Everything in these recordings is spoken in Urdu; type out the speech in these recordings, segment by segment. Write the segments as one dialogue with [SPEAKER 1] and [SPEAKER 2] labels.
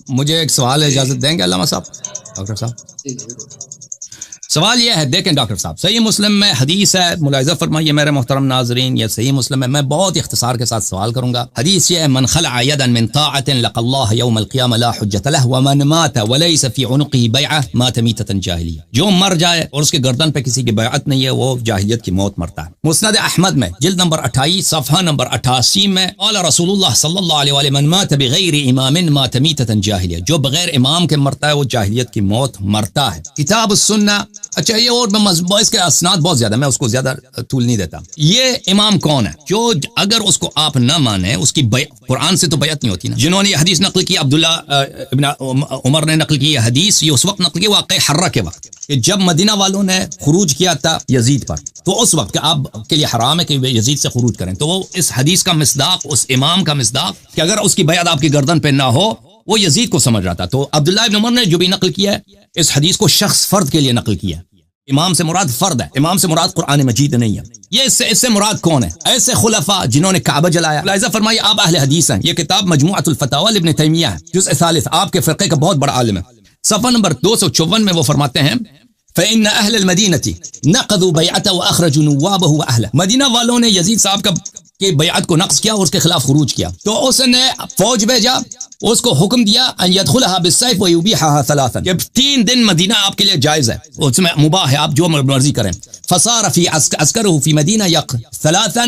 [SPEAKER 1] مجھے ایک سوال ہے، اجازت دیں گے علامہ صاحب؟ ڈاکٹر صاحب سوال یہ ہے، دیکھیں ڈاکٹر صاحب، صحیح مسلم میں حدیث ہے، ملاحظہ فرمائیے میرے محترم ناظرین، یہ صحیح مسلم ہے، میں بہت اختصار کے ساتھ سوال کروں گا۔ حدیث یہ ہے، من خلع یدا من طاعۃ لقى الله يوم القيامة لا حجة له ومن مات وليس في عنقه بیعة مات میتة جاہلیہ، جو مر جائے اور اس کے گردن پہ کسی کی بیعت نہیں ہے وہ جاہلیت کی موت مرتا ہے۔ مسند احمد میں جلد نمبر 28 صفحہ نمبر 88 میں قال رسول اللہ صلی اللہ علیہ وآلہ من مات بغیر امام مات میتة جاہلیہ، جو بغیر امام کے مرتا ہے وہ جاہلیت کی موت مرتا ہے۔ کتاب السنہ، اچھا یہ اور اس کے اسناد بہت زیادہ، میں اس کو زیادہ طول نہیں دیتا۔ یہ امام کون ہے جو اگر اس کو آپ نہ مانیں، اس کی قرآن سے تو بیعت نہیں ہوتی نا۔ جنہوں نے یہ حدیث نقل کی، عبداللہ ابن عمر نے نقل کی یہ حدیث، یہ اس وقت نقل کی واقع حرہ کے وقت کہ جب مدینہ والوں نے خروج کیا تھا یزید پر، تو اس وقت کہ آپ کے لیے حرام ہے کہ یزید سے خروج کریں، تو وہ اس حدیث کا مصداق، اس امام کا مصداق کہ اگر اس کی بیعت آپ کی گردن پہ نہ ہو، وہ یزید کو سمجھ رہا تھا۔ تو عبداللہ ابن عمر نے جو بھی نقل کیا ہے، اس حدیث کو شخص فرد کے لیے نقل کیا ہے۔ امام سے مراد فرد ہے، امام سے مراد قرآن مجید نہیں ہے۔ یہ اس سے مراد کون ہے؟ ایسے خلفاء جنہوں نے کعبہ جلایا۔ ملاحظہ فرمائیے، آپ اہل حدیث ہیں۔ یہ کتاب مجموعۃ الفتاوی ابن تیمیہ ہے، جزء ثالث، آپ کے فرقے کا بہت بڑا عالم ہے۔ صفحہ نمبر 254 میں وہ فرماتے ہیں فإن أهل المدينة نقضوا بيعته وأخرجوا نوابه وأهله، مدینہ والوں نے یزید صاحب کی بیعت کو نقض کیا اور اس کے خلاف خروج کیا، تو اس نے فوج بھیجا، اس کو حکم دیا ان يدخلها بالسيف ويبيحها ثلاثا، کہ 3 دن مدینہ آپ کے لیے جائز ہے، اس میں مباح ہے، آپ جو مرضی کریں۔ فصار في عسكره في مدينة ثلاثا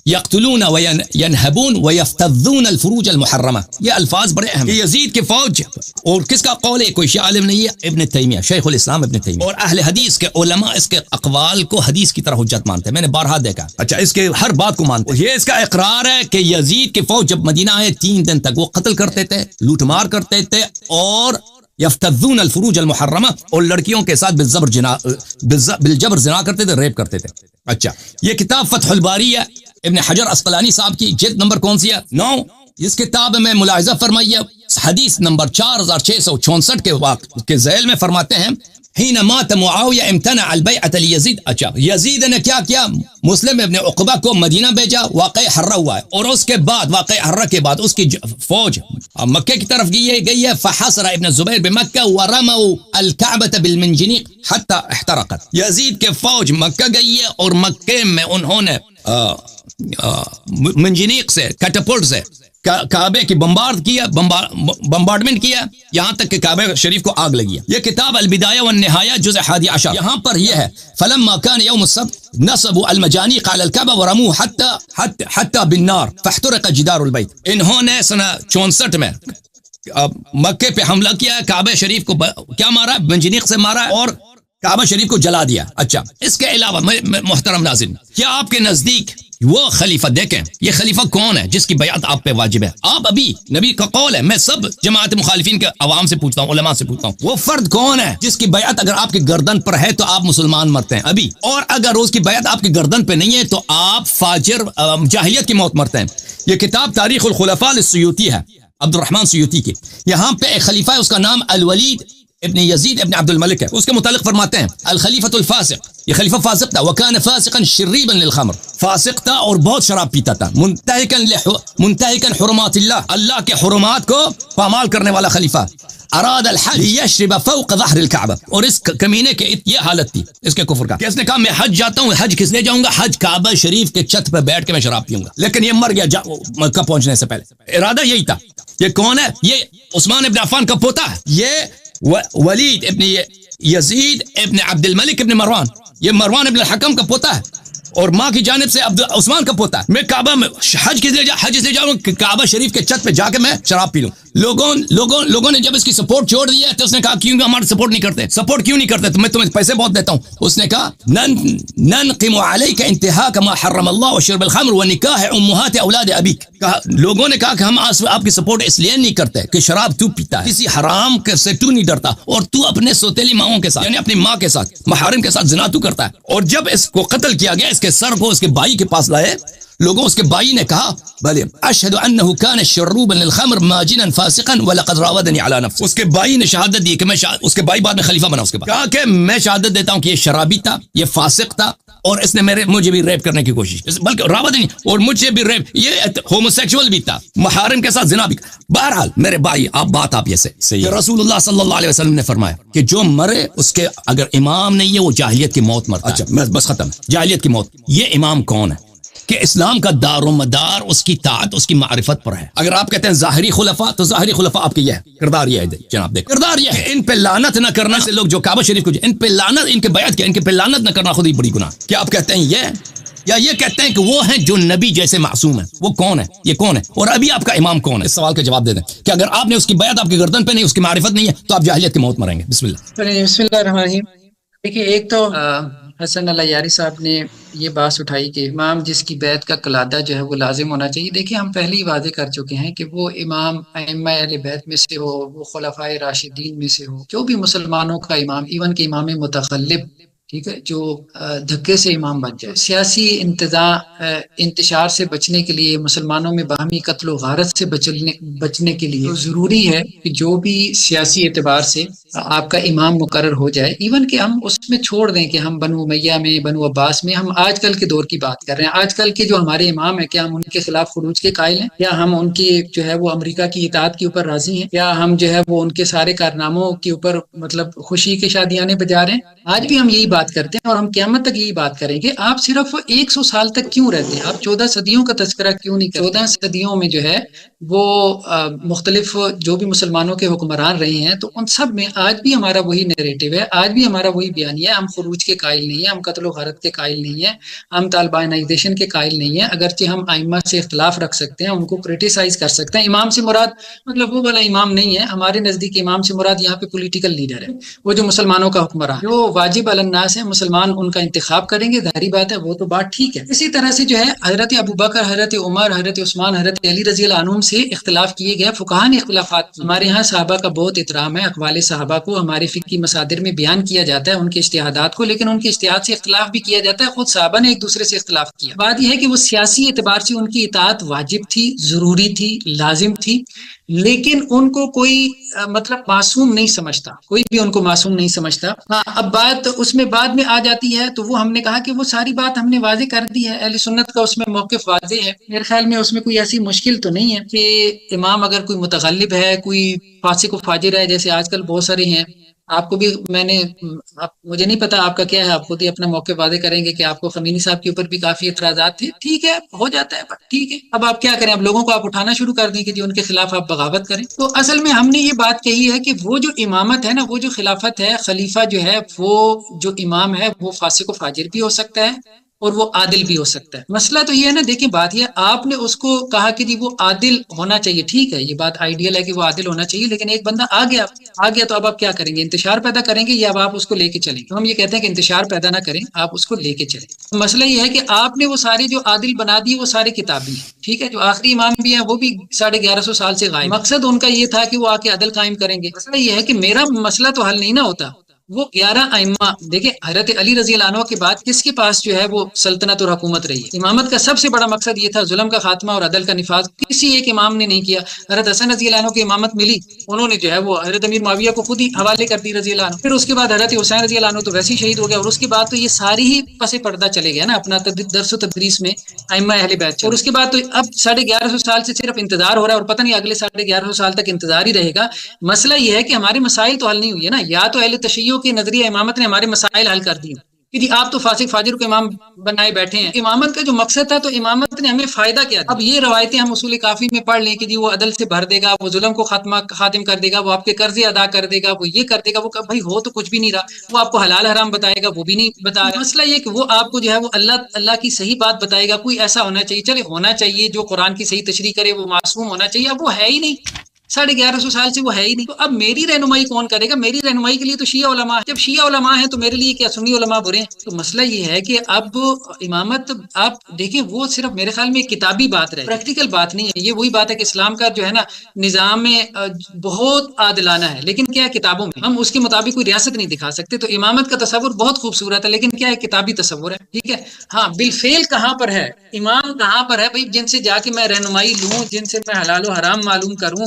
[SPEAKER 1] يقتلون وينهبون ويفتضون الفروج المحرمة، یہ الفاظ بڑے اہم ہیں۔ یزید کی فوج، اور کس کا قول ہے؟ کوئی شیعہ عالم نہیں ہے، ابن تیمیہ، شیخ الاسلام ابن تیمیہ، اور اہل حدیث کے علماء اس کے اقوال کو حدیث کی طرح حجت مانتے ہیں، میں نے بارہا دیکھا۔ اچھا، اس کے ہر بات کو مانتے ہیں۔ یہ اس کا اقرار ہے کہ یزید کی فوج جب مدینہ آئے 3 دن تک وہ قتل کرتے تھے، لوٹ مار کرتے تھے، اور یفتضون الفروج المحرمہ، اور لڑکیوں کے ساتھ بالجبر زنا کرتے تھے، ریپ کرتے تھے۔ اچھا، یہ کتاب فتح الباری ہے، ابن حجر عسقلانی صاحب کی، جلد نمبر کون سی ہے؟ 9۔ اس کتاب میں ملاحظہ فرمائیے، حدیث نمبر 4664 کے ذیل میں فرماتے ہیں حين مات معاویہ امتنع البیعۃ لیزید۔ اچھا، یزید نے کیا کیا؟ مسلم ابن عقبہ کو مدینہ بھیجا، واقع حرہ ہوا ہے، اور اس کے بعد واقع حرہ کے بعد اس کی فوج مکہ کی طرف گئی ہے۔ فحصر ابن زبیر بمکہ ورموا الکعبۃ بالمنجنیق حتی احترقت، یزید کے فوج مکہ گئی ہے اور مکہ میں انہوں نے منجنیق سے، کیٹاپلٹ سے کعبے کی بمبارڈمنٹ کیا، یہاں تک کہ کعبہ شریف کو آگ لگی ہے۔ یہ کتاب البدایہ والنہایہ جزء 11، یہاں پر یہ ہے فلما كان يوم السبت نصبوا المجانيق على الكعبة ورموه حتى بالنار فاحترق جدار البيت، انہوں نے سنہ 64 میں مکے پہ حملہ کیا، کعبہ شریف کو کیا مارا؟ منجنیق سے مارا اور کعبہ شریف کو جلا دیا۔ اچھا، اس کے علاوہ محترم ناظرین، کیا آپ کے نزدیک وہ خلیفہ، دیکھیں یہ خلیفہ کون ہے جس کی بیعت آپ پہ واجب ہے؟ آپ ابھی نبی کا قول ہے، میں سب جماعت مخالفین کے عوام سے پوچھتا ہوں، علماء سے پوچھتا ہوں، وہ فرد کون ہے جس کی بیعت اگر آپ کی گردن پر ہے تو آپ مسلمان مرتے ہیں ابھی، اور اگر اس کی بیعت آپ کی گردن پہ نہیں ہے تو آپ فاجر جاہلیت کی موت مرتے ہیں؟ یہ کتاب تاریخ الخلفاء السیوطی ہے، عبد الرحمن سیوطی کی، یہاں پہ ایک خلیفہ ہے، اس کا نام الولید ابن یزید ابن عبد الملک ہے، اس کے متعلق فرماتے ہیں الخلیفۃ الفاسق، یہ خلیفہ فاسق تھا، وکان فاسقا شریبا للخمر، فاسق تھا اور بہت شراب پیتا تھا، منتہکا حرمات اللہ، اللہ کے حرمات کو پامال کرنے والا خلیفہ، اراد الحج یشرب فوق ظہر الکعبہ، اور اس کمینے کے یہ حالت تھی اس کے کفر کا کہ اس نے کہا میں حج جاتا ہوں، حج کس لیے جاؤں گا؟ حج کعبہ شریف کے چھت پہ بیٹھ کے میں شراب پیوں گا، لیکن یہ مر گیا مکہ پہنچنے سے پہلے، ارادہ یہی تھا۔ یہ کون ہے؟ یہ عثمان ابن عفان کا پوتا ہے، یہ ولید ابن یزید ابن عبد الملک ابن مروان، یہ مروان ابن الحکم کا پوتا ہے، اور ماں کی جانب سے عثمان کا پوتا ہے۔ میں کعبہ میں حج کس لیے جاؤں کہ کعبہ شریف کے چھت پہ جا کے میں شراب پی لوں۔ لوگوں نے جب اس کی سپورٹ چھوڑ دی ہے تو اس نے کہا کیوں ہمارا سپورٹ نہیں کرتے تو میں تمہیں پیسے بہت دیتا ہوں۔ اس نے کہا ننقم علیک انتہاک ما حرم اللہ وشرب الخمر ونکاح امہات اولاد ابیک، لوگوں نے کہا کہ ہم آپ کی سپورٹ اس لیے نہیں کرتے کہ شراب تو پیتا ہے، کسی حرام سے تو نہیں ڈرتا، اور تو اپنے سوتیلی ماؤں کے ساتھ یعنی اپنی ماں کے ساتھ محارم کے ساتھ زنا تو کرتا ہے۔ اور جب اس کو قتل کیا گیا، اس کے سر کو اس کے بھائی کے پاس لائے لوگوں اس کے بھائی نے کہا بھلے اشہد انہ کان شروبا للخمر ماجنا فاسقا ولقد راودنی علی نفسہ. اس کے بھائی نے شہادت دی کہ میں اس کے بھائی بعد میں خلیفہ بنا. اس کے بعد کہا کہ میں شہادت دیتا ہوں کہ یہ شرابی تھا, یہ فاسق تھا, اور اس نے مجھے بھی ریپ کرنے کی کوشش, بلکہ راودنی اور مجھے بھی ریپ, یہ ہوموسیکسول بھی تھا, محارم کے ساتھ زنا بھی. بہرحال میرے بھائی آپ یہ سے رسول اللہ صلی اللہ علیہ وسلم نے فرمایا کہ جو مرے اس کے اگر امام نہیں ہے وہ جاہلیت کی موت مرتا. اچھا بس ختم, جاہلیت کی موت. یہ امام کون ہے کہ اسلام کا دار و مدار اس کی طاعت, اس کی معرفت پر ہے. اگر آپ کہتے ہیں ظاہری خلفاء, تو ظاہری خلفاء آپ کے یہ ہے, کردار یہ ہے جناب, دیکھ کردار یہ ہے. ان پہ لعنت نہ کرنا سے لوگ جو کعبہ شریف کو ان پہ لعنت, ان کے بیعت کیا, ان کے پہ لعنت نہ کرنا خود ہی بڑی گناہ. کیا آپ کہتے ہیں یہ, یا یہ کہتے ہیں کہ وہ ہیں جو نبی جیسے معصوم ہیں؟ وہ کون ہے, یہ کون ہے, اور ابھی آپ کا امام کون ہے؟ اس سوال کا جواب دے دیں کہ اگر آپ نے اس کی بیعت آپ کی گردن پہ نہیں, اس کی معرفت نہیں ہے, تو آپ جاہلیت کی موت مریں گے. بسم اللہ.
[SPEAKER 2] بسم اللہ الرحمن الرحیم. دیکھیے, ایک تو حسن اللہ یاری صاحب نے یہ بات اٹھائی کہ امام جس کی بیعت کا قلادہ جو ہے وہ لازم ہونا چاہیے. دیکھیے, ہم پہلے ہی واضح کر چکے ہیں کہ وہ امام ائمہ اہل بیت میں سے ہو, وہ خلفائے راشدین میں سے ہو, جو بھی مسلمانوں کا امام, ایون کہ امام متغلب, ٹھیک ہے, جو دھکے سے امام بن جائے, سیاسی انتشار سے بچنے کے لیے, مسلمانوں میں باہمی قتل و غارت سے بچنے کے لیے ضروری ہے کہ جو بھی سیاسی اعتبار سے آپ کا امام مقرر ہو جائے, ایون کہ ہم اس میں چھوڑ دیں کہ ہم بنو امیہ میں, بنو عباس میں, ہم آج کل کے دور کی بات کر رہے ہیں. آج کل کے جو ہمارے امام ہیں, کیا ہم ان کے خلاف خروج کے قائل ہیں, یا ہم ان کی جو ہے وہ امریکہ کی اطاعت کے اوپر راضی ہیں, یا ہم جو ہے وہ ان کے سارے کارناموں کے اوپر مطلب خوشی کے شادیانے بجا رہے ہیں؟ آج بھی ہم یہی بات کرتے ہیں, اور ہم قیامت تک یہی بات کریں گے. آپ صرف 100 سال تک کیوں رہتے ہیں, آپ 14 صدیوں کا تذکرہ کیوں نہیں کرتے؟ 14 صدیوں میں جو ہے وہ مختلف جو بھی مسلمانوں کے حکمران رہے ہیں, تو ان سب میں آج بھی ہمارا وہی نیریٹو ہے, آج بھی ہمارا وہی بیانیہ ہے. ہم خروج کے قائل نہیں ہیں, ہم قتل و غارت کے قائل نہیں ہیں, ہم طالبانائزیشن کے قائل نہیں ہیں. اگرچہ ہم ائمہ سے اختلاف رکھ سکتے ہیں, ان کو کرٹیسائز کر سکتے ہیں. امام سے مراد مطلب وہ والا امام نہیں ہے, ہمارے نزدیک امام سے مراد یہاں پہ پولیٹیکل لیڈر ہے, وہ جو مسلمانوں کا حکمران, جو واجب علی الناس ہے, مسلمان ان کا انتخاب کریں گے, ظاہری بات ہے, وہ تو بات ٹھیک ہے. اسی طرح سے جو ہے حضرت ابوبکر, حضرت عمر, حضرت عثمان, حضرت علی رضی اللہ عنہم سے اختلاف کیے گئے. فقہاء نے اختلافات, ہمارے یہاں صحابہ کا بہت احترام ہے, اقوال صحابہ کو ہمارے فقہی مصادر میں بیان کیا جاتا ہے, ان کے اجتہادات کو, لیکن ان کے اجتہاد سے اختلاف بھی کیا جاتا ہے. خود صحابہ نے ایک دوسرے سے اختلاف کیا. بات یہ ہے کہ وہ سیاسی اعتبار سے ان کی اطاعت واجب تھی, ضروری تھی, لازم تھی, لیکن ان کو کوئی مطلب معصوم نہیں سمجھتا, کوئی بھی ان کو معصوم نہیں سمجھتا. ہاں, اب بات اس میں بعد میں آ جاتی ہے, تو وہ ہم نے کہا کہ وہ ساری بات ہم نے واضح کر دی ہے. اہل سنت کا اس میں موقف واضح ہے. میرے خیال میں اس میں کوئی ایسی مشکل تو نہیں ہے کہ امام اگر کوئی متغلب ہے, کوئی فاسق و فاجر ہے, جیسے آج کل بہت سارے ہیں. آپ کو بھی میں نے, مجھے نہیں پتا آپ کا کیا ہے, آپ خود ہی اپنا موقع واضح کریں گے کہ آپ کو خمینی صاحب کے اوپر بھی کافی اعتراضات تھے. ٹھیک ہے, ہو جاتا ہے, ٹھیک ہے. اب آپ کیا کریں, اب لوگوں کو آپ اٹھانا شروع کر دیں کہ جی ان کے خلاف آپ بغاوت کریں. تو اصل میں ہم نے یہ بات کہی ہے کہ وہ جو امامت ہے نا, وہ جو خلافت ہے, خلیفہ جو ہے, وہ جو امام ہے, وہ فاسق و فاجر بھی ہو سکتا ہے اور وہ عادل بھی ہو سکتا ہے. مسئلہ تو یہ ہے نا, دیکھیں بات یہ, آپ نے اس کو کہا کہ جی وہ عادل ہونا چاہیے, ٹھیک ہے, یہ بات آئیڈیل ہے کہ وہ عادل ہونا چاہیے, لیکن ایک بندہ آ گیا تو اب آپ کیا کریں گے, انتشار پیدا کریں گے یا اب آپ اس کو لے کے چلیں گے؟ تو ہم یہ کہتے ہیں کہ انتشار پیدا نہ کریں, آپ اس کو لے کے چلیں. مسئلہ یہ ہے کہ آپ نے وہ سارے جو عادل بنا دیے, وہ سارے کتابی ہیں, ٹھیک ہے, جو آخری امام بھی ہیں وہ بھی 1150 سال سے غائب. مقصد ان کا یہ تھا کہ وہ آ کے عدل قائم کریں گے. مسئلہ یہ ہے کہ میرا مسئلہ تو حل نہیں نہ ہوتا. وہ 11 ائمہ, دیکھیں حضرت علی رضی اللہ عنہ کے بعد کس کے پاس جو ہے وہ سلطنت اور حکومت رہی ہے؟ امامت کا سب سے بڑا مقصد یہ تھا, ظلم کا خاتمہ اور عدل کا نفاذ. کسی ایک امام نے نہیں کیا. حضرت حسن رضی اللہ عنہ کی امامت ملی, انہوں نے جو ہے وہ حضرت امیر معاویہ کو خود ہی حوالے کر دی رضی اللہ عنہ. پھر اس کے بعد حضرت حسین رضی اللہ عنہ تو ویسے ہی شہید ہو گیا, اور اس کے بعد تو یہ ساری ہی پس پردہ چلے گئے نا اپنا درس و تدریس میں ائمہ اہل بیت. اور اس کے بعد تو اب 1150 سال سے صرف انتظار ہو رہا ہے, اور پتہ نہیں اگلے 1150 سال تک انتظار ہی رہے گا. مسئلہ یہ ہے کہ ہمارے مسائل تو حل نہیں ہوئی ہے نا. یا تو اہل تشیع کے نظریہ امامت نے ہمارے مسائل حل کر دیے کہ جی آپ تو فاسق فاجر کو امام بنائے بیٹھے ہیں. امامت کا جو مقصد تھا, تو امامت نے ہمیں فائدہ کیا دیا. اب یہ روایتیں ہم اصول کافی میں پڑھ لیں کہ جی وہ عدل سے بھر دے گا, وہ ظلم کو خاتم کر دے گا, وہ آپ کے قرضے ادا کر دے گا, وہ یہ کر دے گا, وہ بھائی ہو تو کچھ بھی نہیں رہا, وہ آپ کو حلال حرام بتائے گا, وہ بھی نہیں بتا رہا. مسئلہ یہ کہ وہ آپ کو جو ہے وہ اللہ کی صحیح بات بتائے گا. کوئی ایسا ہونا چاہیے, چلے ہونا چاہیے جو قرآن کی صحیح تشریح کرے, وہ معصوم ہونا چاہیے. اب وہ ہے ہی نہیں. 1150 سال سے وہ ہے ہی نہیں. تو اب میری رہنمائی کون کرے گا؟ میری رہنمائی کے لیے تو شیعہ علماء. جب شیعہ علماء ہیں تو میرے لیے کیا سنی علماء برے ہیں؟ تو مسئلہ یہ ہے کہ اب امامت آپ دیکھیں وہ صرف میرے خیال میں کتابی بات رہے، پریکٹیکل بات نہیں ہے. یہ وہی بات ہے کہ اسلام کا جو ہے نا نظام بہت عادلانہ ہے، لیکن کیا ہے کتابوں میں ہم اس کے مطابق کوئی ریاست نہیں دکھا سکتے. تو امامت کا تصور بہت خوبصورت ہے، لیکن کیا ہے کتابی تصور ہے. ٹھیک ہے، ہاں بالفعل کہاں پر ہے امام؟ کہاں پر ہے بھائی جن سے جا کے میں رہنمائی لوں، جن سے میں حلال و حرام معلوم کروں،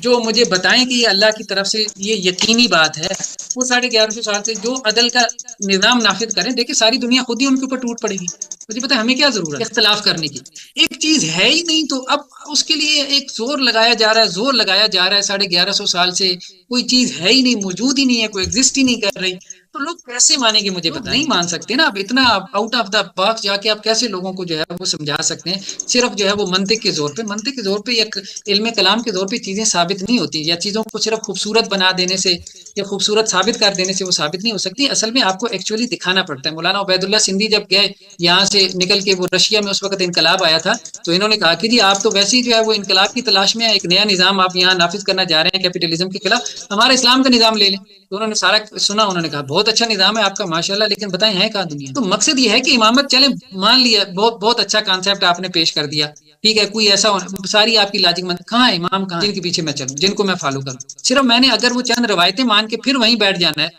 [SPEAKER 2] جو مجھے بتائیں کہ یہ اللہ کی طرف سے یہ یقینی بات ہے. وہ 1150 سال سے جو عدل کا نظام نافذ کریں، دیکھیں ساری دنیا خود ہی ان کے اوپر ٹوٹ پڑے گی. مجھے پتا ہے ہمیں کیا ضرورت ہے اختلاف کرنے کی؟ ایک چیز ہے ہی نہیں، تو اب اس کے لیے ایک زور لگایا جا رہا ہے 1150 سال سے کوئی چیز ہے ہی نہیں، موجود ہی نہیں ہے، کوئی ایگزسٹ ہی نہیں کر رہی. تو لوگ کیسے مانیں گے؟ مجھے بتائیں. نہیں مان سکتے نا. اب اتنا آؤٹ آف دا باکس جا کے آپ کیسے لوگوں کو جو ہے وہ سمجھا سکتے ہیں؟ صرف جو ہے وہ منطق کے زور پہ یا علم کلام کے زور پہ چیزیں ثابت نہیں ہوتی، یا چیزوں کو صرف خوبصورت بنا دینے سے یا خوبصورت ثابت کر دینے سے وہ ثابت نہیں ہو سکتی. اصل میں آپ کو ایکچولی دکھانا پڑتا ہے. مولانا عبید اللہ سندھی جب گئے یہاں سے نکل کے، وہ رشیا میں اس وقت انقلاب آیا تھا، تو انہوں نے کہا کہ جی آپ تو ویسے ہی جو ہے وہ انقلاب کی تلاش میں ایک نیا نظام آپ یہاں نافذ کرنا جا رہے ہیں کیپیٹلزم کے خلاف، ہمارا اسلام کا نظام لے لیں. تو انہوں نے سارا سنا، انہوں نے کہا بہت اچھا نظام ہے آپ کا ماشاءاللہ، لیکن بتائیں ہے کہاں دنیا؟ تو مقصد یہ ہے کہ امامت چلیں مان لیا، بہت اچھا کانسیپٹ آپ نے پیش کر دیا، ٹھیک ہے، کوئی ایسا ساری آپ کی لاجک مند کہاں ہے امام کہاں جن کے پیچھے میں چلوں، جن کو میں فالو کروں؟ صرف میں نے اگر وہ چند روایتیں مان کے پھر وہیں بیٹھ جانا ہے،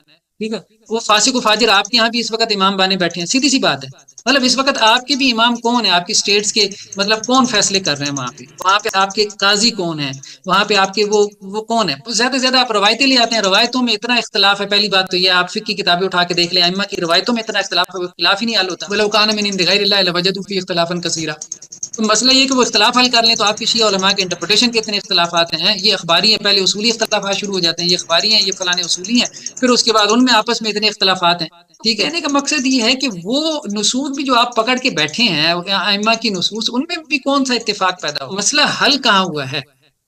[SPEAKER 2] ٹھیک ہے. وہ فاسق و فاجر آپ کے یہاں بھی اس وقت امام بانے بیٹھے ہیں، سیدھی سی بات ہے. مطلب اس وقت آپ کے بھی امام کون ہیں؟ آپ کی سٹیٹس کے مطلب کون فیصلے کر رہے ہیں وہاں پہ آپ کے قاضی کون ہیں؟ وہاں پہ آپ کے وہ کون ہیں؟ زیادہ سے زیادہ آپ روایتیں لے آتے ہیں. روایتوں میں اتنا اختلاف ہے. پہلی بات تو یہ آپ فقہ کی کتابیں اٹھا کے دیکھ لیں، ائمہ کی روایتوں میں اتنا اختلاف ہے، اختلاف ہی نہیں حل ہوتا. ولو کان من عند غیر اللہ لوجدوا فیہ اختلافا کثیرا. تو مسئلہ یہ کہ وہ اختلاف حل کر لیں تو آپ کی شیعہ علماء کے انٹرپریٹیشن کے اتنے اختلافات ہیں. یہ اخباری ہیں، پہلے اصولی اختلافات شروع ہو جاتے ہیں، یہ اخباری ہیں، یہ فلانے اصولی ہیں، پھر اس کے بعد ان میں آپس میں اتنے اختلافات ہیں. ٹھیک ہے، کہنے کا مقصد یہ ہے کہ وہ نصوص بھی جو آپ پکڑ کے بیٹھے ہیں ائمہ کی نصوص، ان میں بھی کون سا اتفاق پیدا ہو؟ مسئلہ حل کہاں ہوا ہے؟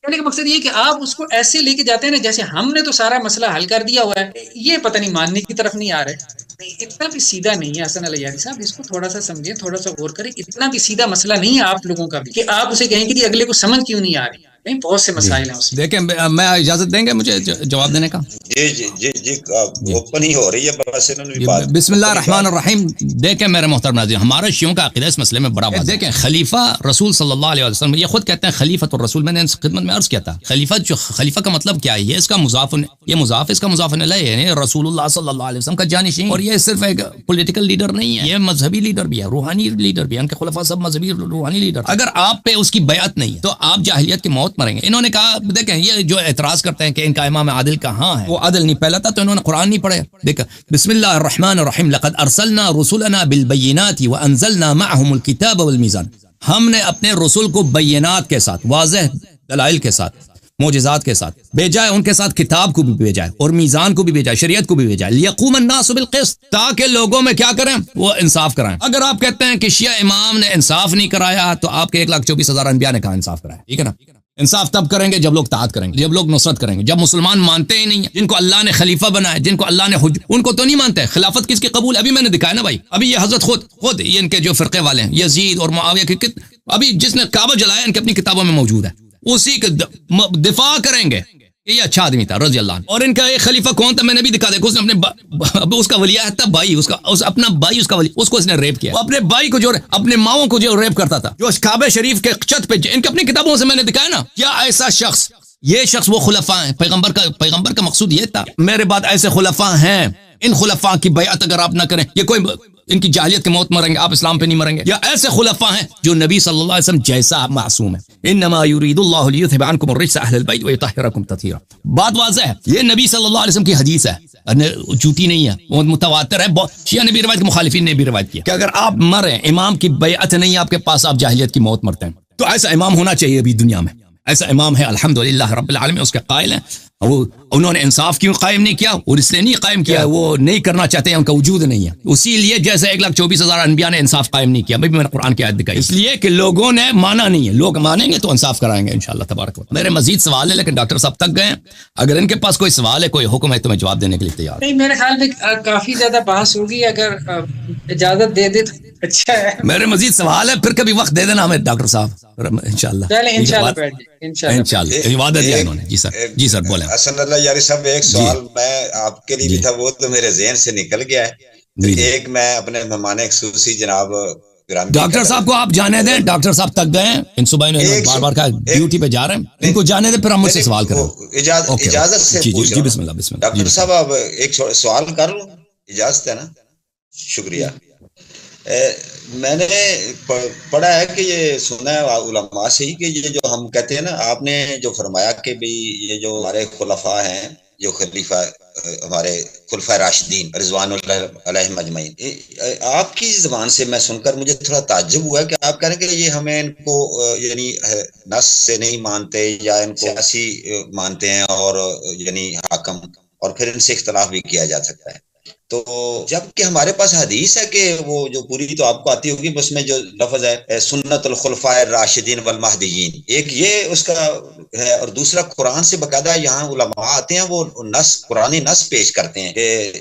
[SPEAKER 2] کہنے کا مقصد یہ کہ آپ اس کو ایسے لے کے جاتے ہیں نا جیسے ہم نے تو سارا مسئلہ حل کر دیا ہوا ہے، یہ پتہ نہیں ماننے کی طرف نہیں آ رہے. اتنا بھی سیدھا نہیں ہے حسن الیاری صاحب، اس کو تھوڑا سا سمجھیں، تھوڑا سا غور کریں. اتنا بھی سیدھا مسئلہ نہیں ہے آپ لوگوں کا بھی کہ آپ اسے کہیں کہ اگلے کو سمجھ کیوں نہیں آ رہی. نہیں، بہت سے مسائل ہیں اس میں.
[SPEAKER 1] دیکھیں میں اجازت دیں گے مجھے جواب دینے کا؟
[SPEAKER 3] جی اوپن ہی ہو رہی ہے بس انہوں نے بات.
[SPEAKER 1] بسم اللہ الرحمن الرحیم. دیکھیں میرے محترم ناظرین، ہمارا شیعوں کا عقیدہ اس مسئلے میں بڑا واضح ہے. دیکھیں خلیفہ رسول صلی اللہ علیہ وسلم یہ خود کہتے ہیں خلیفۃ الرسول. میں نے خدمت میں عرض کیا تھا خلیفہ کا مطلب کیا ہے؟ یہ اس کا مضاف اس کا مضاف الیہ یعنی رسول اللہ صلی اللہ علیہ وسلم کا جانشین. اور یہ صرف ایک پولیٹیکل لیڈر نہیں ہے، یہ مذہبی لیڈر بھی ہے، روحانی لیڈر بھی ہے. ان کے خلفاء سب مذہبی روحانی لیڈر. اگر آپ پہ اس کی بیعت نہیں ہے تو آپ جاہلیت کی موت مریں گے. انہوں نے کہا دیکھیں یہ جو اعتراض کرتے ہیں کہ ان کا امام عادل کہاں ہے، وہ عادل نہیں پہلا تھا تو انہوں نے قرآن نہیں پڑھے. دیکھیں بسم اللہ الرحمن الرحیم. لقد ارسلنا رسلنا بالبینات وانزلنا معهم الكتاب والمیزان. ہم نے اپنے رسول کو بینات کے ساتھ، واضح دلائل کے ساتھ، معجزات کے ساتھ بھیجا ہے. ان کے ساتھ کتاب کو بھی بھیجا ہے اور میزان کو بھی بھیجا ہے، شریعت کو بھی بھیجا ہے. لیقوم الناس بالقسط، تاکہ لوگوں میں کیا کریں؟ وہ انصاف کرائیں. اگر آپ کہتے ہیں کہ شیعہ امام نے انصاف نہیں کرایا تو آپ کے 1,24,000 انبیاء نے کہا انصاف کرایا. ٹھیک ہے نا؟ انصاف تب کریں گے جب لوگ طاعت کریں گے، جب لوگ نصرت کریں گے. جب مسلمان مانتے ہی نہیں ہیں، جن کو اللہ نے خلیفہ بنایا، جن کو اللہ نے ان کو تو نہیں مانتے. خلافت کس کی قبول؟ ابھی میں نے دکھایا نا بھائی، ابھی یہ حضرت خود یہ ان کے جو فرقے والے ہیں یزید اور معاویہ کے، ابھی جس نے کعبہ جلایا ان کی اپنی کتابوں میں موجود ہے، اسی کے دفاع کریں گے. یہ اچھا آدمی تھا رضی اللہ عنہ. اور ان کا ایک خلیفہ کون تھا میں نے بھی دکھا دیا. اس نے اپنے اس کا ولیعہد تھا بھائی، اپنا بھائی اس کا ولی، اس کو اس نے ریپ کیا. اپنے بھائی کو جو اپنے ماؤں کو جو ریپ کرتا تھا، جو کعبہ شریف کے چھت پہ، ان کی اپنی کتابوں سے میں نے دکھایا نا. کیا ایسا شخص، یہ شخص وہ خلفاء ہیں. پیغمبر کا مقصود یہ تھا میرے بعد ایسے خلفاء ہیں، ان خلفاء کی بیعت اگر آپ نہ کریں، یہ کوئی ان کی جاہلیت کی موت مریں گے، آپ اسلام پہ نہیں مریں گے. یا ایسے خلفاء ہیں جو نبی صلی اللہ علیہ وسلم جیسا معصوم ہے. انما یرید اللہ لیذھب عنکم الرجس اہل البیت ویطہرکم تطہیرا. بات واضح ہے، یہ نبی صلی اللہ علیہ وسلم کی حدیث ہے، جھوٹی نہیں ہے، وہ متواتر ہے. شیعہ نے بھی روایت کی، مخالفین نے بھی روایت کیا کہ اگر آپ مریں، امام کی بیعت نہیں آپ کے پاس، آپ جاہلیت کی موت مرتے ہیں. تو ایسا امام ہونا چاہیے ابھی دنیا میں. ایسا امام ہے الحمدللہ رب العالمین، اس کے قائل ہیں انہوں نے انصاف کیوں قائم نہیں کیا؟ اور اس لیے نہیں قائم کیا، وہ نہیں کرنا چاہتے ہیں، ان کا وجود نہیں ہے، اسی لیے جیسے 1,24,000 انبیاء نے انصاف قائم نہیں کیا، میں نے قرآن کی آیت دکھائی، اس لیے کہ لوگوں نے مانا نہیں ہے، لوگ مانیں گے تو انصاف کرائیں گے انشاءاللہ تبارک و تعالی۔ میرے مزید سوال ہے لیکن ڈاکٹر صاحب تک گئے ہیں، اگر ان کے پاس کوئی سوال ہے، کوئی حکم ہے تو میں جواب دینے کے لیے تیار ہوں۔
[SPEAKER 2] نہیں، میرے خیال میں کافی زیادہ بحث ہوگی، اگر اجازت دے دے تو اچھا ہے۔
[SPEAKER 1] میرے مزید سوال ہے، پھر کبھی وقت دے دینا ہمیں ڈاکٹر صاحب انشاءاللہ۔
[SPEAKER 2] چلیں انشاءاللہ بیٹھ جائیں،
[SPEAKER 1] انشاءاللہ وعدہ دیا انہوں نے۔ جی سر بولیں۔
[SPEAKER 3] حسن اللہ یاری صاحب ایک سوال میں آپ کے لیے بھی تھا، وہ تو میرے ذہن سے نکل گیا ہے، ایک میں اپنے مہمان خصوصی جناب
[SPEAKER 1] ڈاکٹر صاحب کو آپ جانے دیں، ڈاکٹر صاحب تک گئے ہیں، ان صبح بار بار کا ڈیوٹی پہ جا رہے ہیں، ان کو جانے دیں، پھر ہم مجھ سے سوال کریں۔
[SPEAKER 3] اجازت سے
[SPEAKER 1] جی بسم اللہ بسم اللہ۔
[SPEAKER 3] ڈاکٹر صاحب اب ایک سوال کر لوں، اجازت ہے نا؟ شکریہ۔ میں نے پڑھا ہے کہ یہ سنا ہے علماء سے ہی کہ یہ جو ہم کہتے ہیں نا، آپ نے جو فرمایا کہ بھی یہ جو ہمارے خلفاء ہیں، جو خلیفہ ہمارے خلفاء راشدین رضوان اللہ علیہم اجمعین، آپ کی زبان سے میں سن کر مجھے تھوڑا تعجب ہوا کہ آپ کہہ رہے ہیں کہ یہ ہمیں ان کو یعنی نص سے نہیں مانتے یا ان کو ایسی مانتے ہیں اور یعنی حاکم، اور پھر ان سے اختلاف بھی کیا جا سکتا ہے۔ تو جب کہ ہمارے پاس حدیث ہے کہ وہ جو پوری تو آپ کو آتی ہوگی، اس میں جو لفظ ہے سنت الخلفاء الراشدین والمہدیین، ایک یہ اس کا ہے، اور دوسرا قرآن سے باقاعدہ یہاں علماء آتے ہیں، وہ نص قرآنی نص پیش کرتے ہیں کہ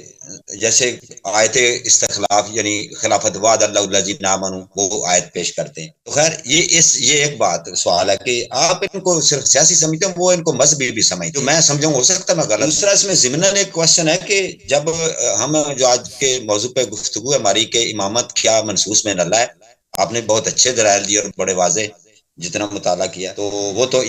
[SPEAKER 3] جیسے آیت استخلاف یعنی خلافت وعد اللہ الذین آمنوا، وہ آیت پیش کرتے ہیں۔ تو خیر یہ ایک بات سوال ہے کہ آپ ان کو صرف سیاسی سمجھتے ہیں، وہ ان کو مذہبی بھی سمجھتے ہیں، میں سمجھوں ہو سکتا میں غلط۔ دوسرا اس میں ضمناً ایک کوشچن ہے کہ جب ہم جو آج کے موضوع پہ گفتگو ہے ہماری کہ امامت کیا منصوص میں نہ ہے، آپ نے بہت اچھے دلائل دیے اور بڑے واضح جتنا مطالعہ کیا تو وہ تو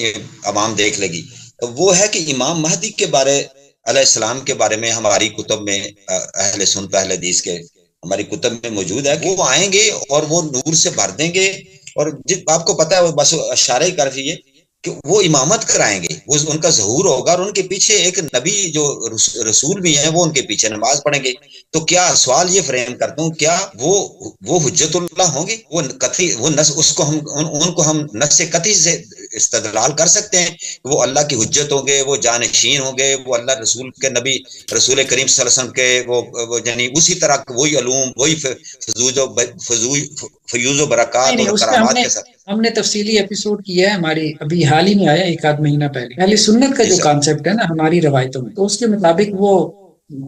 [SPEAKER 3] عوام دیکھ لے گی۔ وہ ہے کہ امام مہدی کے بارے علیہ السلام کے بارے میں ہماری کتب میں اہل سنت اہل حدیث کے ہماری کتب میں موجود ہے کہ وہ آئیں گے اور وہ نور سے بھر دیں گے، اور آپ کو پتہ ہے وہ بس اشارہ ہی کر دیجیے کہ وہ امامت کرائیں گے، وہ ان کا ظہور ہوگا، اور ان کے پیچھے ایک نبی جو رسول بھی ہیں وہ ان کے پیچھے نماز پڑھیں گے۔ تو کیا سوال یہ فریم کرتا ہوں، کیا وہ حجت اللہ ہوں گے؟ وہ قطعی وہ نص اس کو ہم ان کو ہم نص قطعی سے استدلال کر سکتے ہیں کہ وہ اللہ کی حجت ہوں گے، وہ جانشین ہوں گے، وہ اللہ رسول کے نبی رسول کریم صلی اللہ علیہ وسلم کے وہ یعنی اسی طرح وہی علوم، وہی فیوز و برکات اور کرامات کے ساتھ۔
[SPEAKER 2] ہم نے تفصیلی ایپیسوڈ کیا ہے، ہماری ابھی حال ہی میں آیا 1 مہینہ پہلے، اہل سنت کا جو کانسیپٹ ہے نا ہماری روایتوں میں، تو اس کے مطابق وہ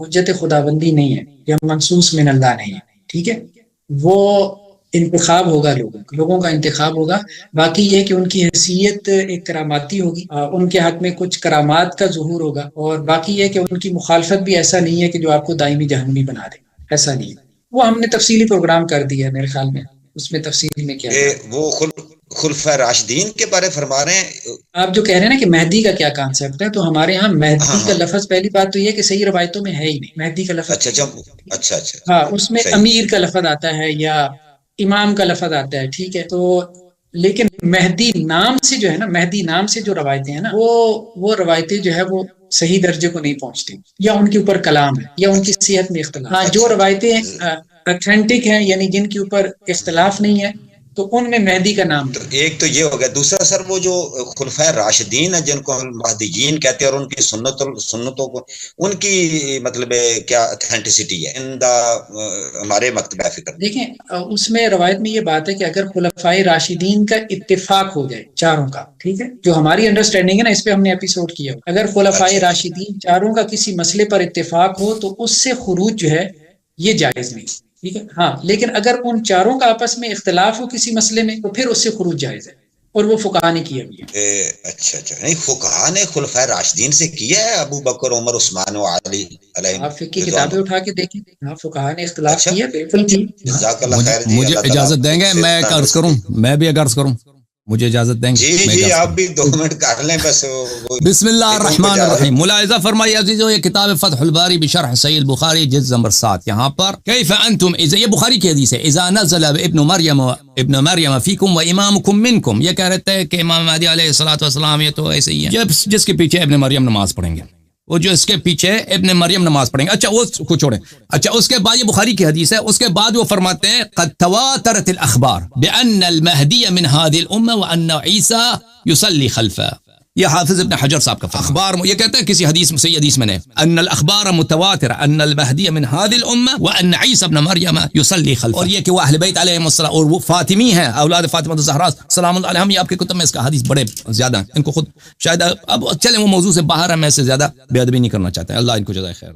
[SPEAKER 2] حجت خداوندی نہیں ہے یا منصوص من اللہ نہیں ہے، ٹھیک ہے؟ وہ انتخاب ہوگا، لوگوں کا انتخاب ہوگا۔ باقی یہ کہ ان کی حیثیت ایک کراماتی ہوگی، ان کے حق میں کچھ کرامات کا ظہور ہوگا، اور باقی یہ کہ ان کی مخالفت بھی ایسا نہیں ہے کہ جو آپ کو دائمی جہنمی بنا دے، ایسا نہیں ہے۔ وہ ہم نے تفصیلی پروگرام کر دیا ہے میرے خیال میں، اس میں تفصیل میں کیا ہے۔
[SPEAKER 3] وہ خلفاء راشدین کے بارے فرما رہے ہیں،
[SPEAKER 2] آپ جو کہہ رہے ہیں نا کہ مہدی کا کیا کانسیپٹ ہے، تو ہمارے ہاں مہدی کا لفظ پہلی بات تو یہ کہ صحیح روایتوں میں ہے ہی نہیں مہدی کا لفظ۔
[SPEAKER 3] اچھا
[SPEAKER 2] ہاں، اس میں امیر کا لفظ آتا ہے یا امام کا لفظ آتا ہے، ٹھیک ہے؟ تو لیکن مہدی نام سے جو ہے نا، مہدی نام سے جو روایتیں ہیں نا، وہ روایتیں جو ہے وہ صحیح درجے کو نہیں پہنچتی، یا ان کے اوپر کلام ہے یا ان کی صحت میں اختلاف۔ ہاں، جو روایتیں اتھینٹک ہیں یعنی جن کے اوپر اختلاف نہیں ہے، تو ان میں مہدی کا نام
[SPEAKER 3] تو ایک تو یہ ہو گیا۔ دوسرا سر وہ جو خلفاء راشدین ہیں جن کو ہم مہدیین کہتے ہیں، اور ان کی سنتوں کو ان کی مطلب کیا اتھینٹسٹی ہے ہمارے مکتبہ فکر؟
[SPEAKER 2] دیکھیں، اس میں روایت میں یہ بات ہے کہ اگر خلفاء راشدین کا اتفاق ہو جائے چاروں کا، ٹھیک ہے، جو ہماری انڈرسٹینڈنگ ہے نا، اس پہ ہم نے ایپیسوڈ کیا، اگر خلفاء راشدین چاروں کا کسی مسئلے پر اتفاق ہو تو اس سے خروج جو ہے یہ جائز نہیں، ٹھیک ہے؟ ہاں، لیکن اگر ان چاروں کا آپس میں اختلاف ہو کسی مسئلے میں تو پھر اس سے خروج جائز ہے، اور وہ فقہا نے کیا بھی ہے۔
[SPEAKER 3] اچھا نہیں، فقہا نے خلفاء راشدین سے کیا ہے، ابو بکر، عمر، عثمان و علی علیہ۔
[SPEAKER 2] آپ فقہ کی کتابیں اٹھا کے دیکھیں، ہاں فقہا نے اختلاف کیا، بالکل کی۔
[SPEAKER 3] جزاک اللہ خیر۔
[SPEAKER 1] مجھے اجازت دیں گے میں ایک عرض کروں، میں بھی ایک عرض کروں، مجھے اجازت دیں گے؟
[SPEAKER 3] جی آپ بھی 2 منٹ کر لیں بس۔
[SPEAKER 1] بسم اللہ الرحمن الرحیم۔ ملاحظہ فرمائیے عزیزو، یہ کتاب فتح الباری بشرح صحیح البخاری جلد نمبر 7، یہاں پر کیف انتم، یہ بخاری کی حدیث ہے، اذا نزل ابن مریم فیکم و امامکم منکم، یہ کہہ رہتے ہیں کہ امام مہدی علیہ الصلوۃ والسلام یہ تو ایسے ہی ہے جس کے پیچھے ابن مریم نماز پڑھیں گے، وہ جو اس کے پیچھے ابن مریم نماز پڑھیں گے۔ اچھا وہ کو چھوڑیں، اچھا اس کے بعد یہ بخاری کی حدیث ہے، اس کے بعد وہ فرماتے ہیں قد تواترت الاخبار بان المہدی من هذه الامه وان عیسی يصلي خلفه، یہ حافظ ابن حجر صاحب کا اخبار یہ کہتا ہے کسی حدیث میں صحیح حدیث میں نے ان الاخبار متواتر ان المہدی من هذه الامه وان عیسی ابن مریم يصلي خلفه، اور یہ کہ وہ اہل بیت علیہم السلام اور وہ فاطمی ہیں، اولاد فاطمہ الزہرا سلام اللہ علیہم، یہ آپ کے کتب میں اس کا حدیث بڑے زیادہ ہیں، ان کو خود شاید اب چلیں وہ موضوع سے باہر ہے، میں اس سے زیادہ بے ادبی نہیں کرنا چاہتا، اللہ ان کو جزائے خیر۔